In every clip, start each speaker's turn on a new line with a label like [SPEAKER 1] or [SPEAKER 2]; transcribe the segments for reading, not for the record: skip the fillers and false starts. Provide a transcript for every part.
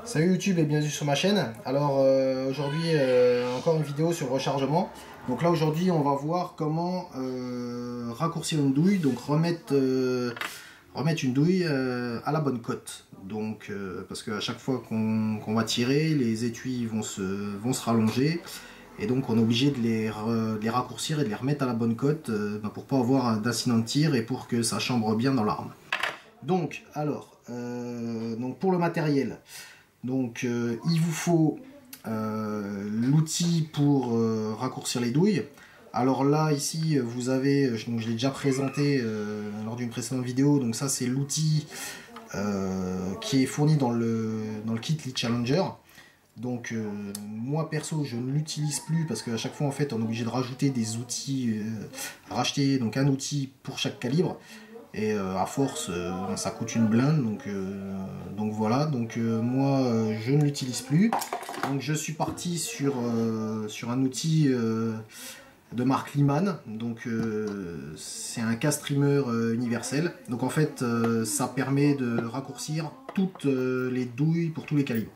[SPEAKER 1] Salut YouTube et bienvenue sur ma chaîne. Alors aujourd'hui encore une vidéo sur le rechargement. Donc là aujourd'hui on va voir comment raccourcir une douille, donc remettre une douille à la bonne cote. Donc parce qu'à chaque fois qu'on va tirer, les étuis vont se rallonger et donc on est obligé de les raccourcir et de les remettre à la bonne cote pour pas avoir d'incident de tir et pour que ça chambre bien dans l'arme. Donc alors donc pour le matériel. Donc il vous faut l'outil pour raccourcir les douilles. Alors là ici vous avez, donc je l'ai déjà présenté lors d'une précédente vidéo, donc ça c'est l'outil qui est fourni dans le kit Lead Challenger. Donc moi perso je ne l'utilise plus parce qu'à chaque fois en fait on est obligé de rajouter des outils, racheter donc un outil pour chaque calibre. Et à force ça coûte une blinde, donc voilà, donc moi je ne l'utilise plus, donc je suis parti sur un outil de marque Liman. Donc c'est un K-streamer universel, donc en fait ça permet de raccourcir toutes les douilles pour tous les calibres.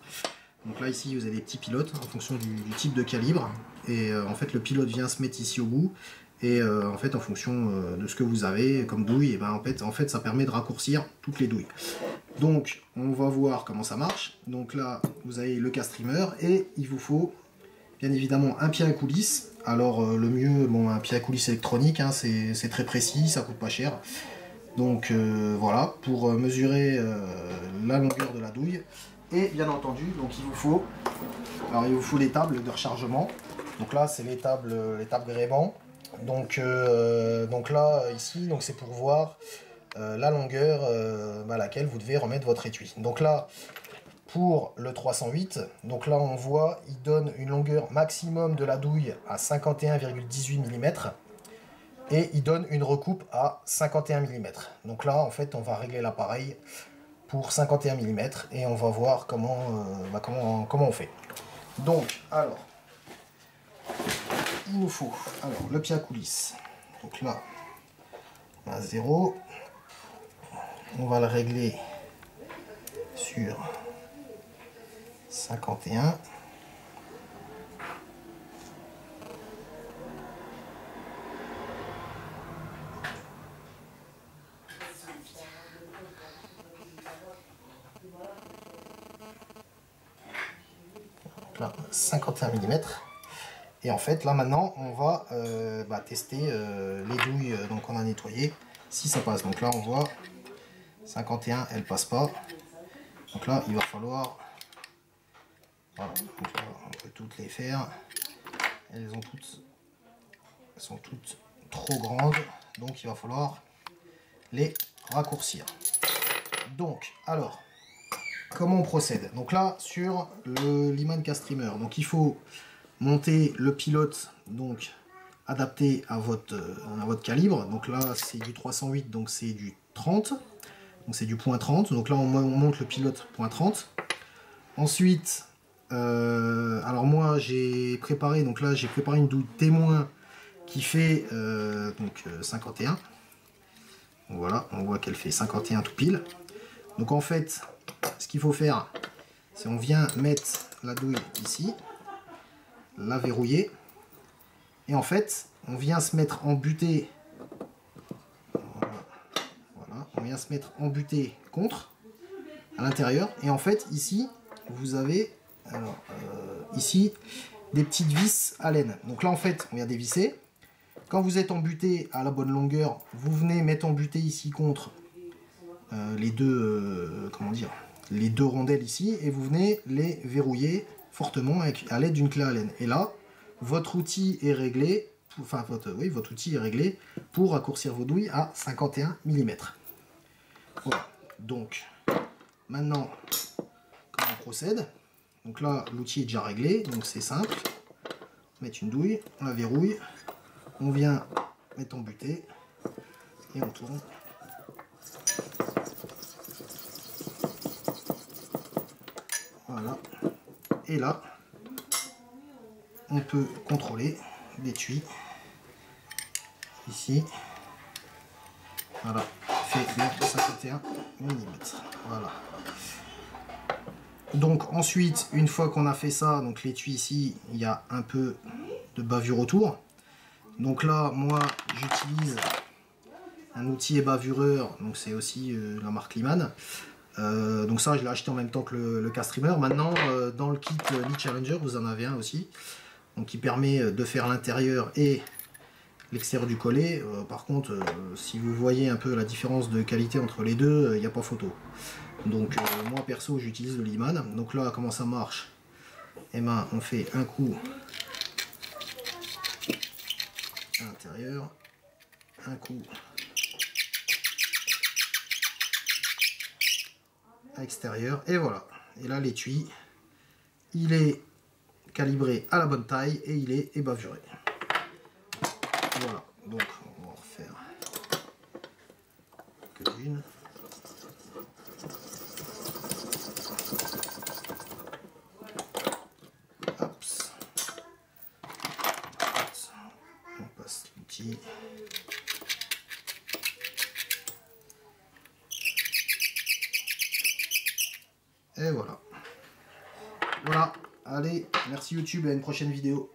[SPEAKER 1] Donc là ici vous avez des petits pilotes en fonction du type de calibre, et en fait le pilote vient se mettre ici au bout. Et en fait en fonction de ce que vous avez comme douille, et ben en fait ça permet de raccourcir toutes les douilles. Donc on va voir comment ça marche. Donc là vous avez le K-streamer et il vous faut bien évidemment un pied à coulisse. Alors le mieux, bon, un pied à coulisse électronique, hein, c'est très précis, ça coûte pas cher. Donc voilà, pour mesurer la longueur de la douille. Et bien entendu, donc il vous faut les tables de rechargement. Donc là c'est les tables gréement. Donc là ici c'est pour voir la longueur à laquelle vous devez remettre votre étui. Donc là pour le 308, donc là on voit il donne une longueur maximum de la douille à 51,18 mm et il donne une recoupe à 51 mm. Donc là en fait on va régler l'appareil pour 51 mm et on va voir comment on fait. Donc alors il nous faut le pied à coulisse. Donc là à 0, on va le régler sur 51. Donc là 51 mm. Et en fait là maintenant on va tester les douilles qu'on a nettoyées, si ça passe. Donc là on voit 51, elle passe pas. Donc là il va falloir, voilà, donc là, on peut toutes les faire. Elles sont toutes trop grandes, donc il va falloir les raccourcir. Donc alors comment on procède? Donc là sur le Liman K-streamer, donc il faut monter le pilote donc adapté à votre calibre. Donc là c'est du 308, donc c'est du 30, donc c'est du point 30. Donc là on monte le pilote point 30. Ensuite alors moi j'ai préparé, donc là j'ai préparé une douille témoin qui fait 51. Donc voilà, on voit qu'elle fait 51 tout pile. Donc en fait ce qu'il faut faire, c'est on vient mettre la douille ici, la verrouiller, et en fait on vient se mettre en butée, voilà, on vient se mettre en butée contre à l'intérieur, et en fait ici vous avez ici des petites vis à laine. Donc là en fait on vient dévisser. Quand vous êtes embuté à la bonne longueur, vous venez mettre embuté ici contre les deux les deux rondelles ici, et vous venez les verrouiller fortement à l'aide d'une clé à laine. Et là votre outil est réglé, votre outil est réglé pour raccourcir vos douilles à 51 mm. Voilà. Donc maintenant comment on procède? Donc là l'outil est déjà réglé, donc c'est simple. On met une douille, on la verrouille, on vient mettre en butée et on tourne. Voilà. Et là on peut contrôler l'étui ici. Voilà, fait bien 51 mm. Voilà. Donc ensuite, une fois qu'on a fait ça, donc l'étui ici, il y a un peu de bavure autour. Donc là, moi, j'utilise un outil ébavureur, donc c'est aussi la marque Liman. Donc ça, je l'ai acheté en même temps que le K-Streamer. Maintenant, dans le kit Lead Challenger, vous en avez un aussi, donc qui permet de faire l'intérieur et l'extérieur du collet. Par contre, si vous voyez un peu la différence de qualité entre les deux, il n'y a pas photo. Donc moi perso, j'utilise le Liman. Donc là, comment ça marche? Eh ben, on fait un coup à l'intérieur, un coup à l'extérieur, et voilà. Et là, l'étui, il est calibré à la bonne taille et il est ébavuré. Voilà, donc on va en refaire quelques-unes. On passe l'outil. Et voilà. Voilà, allez, merci YouTube et à une prochaine vidéo.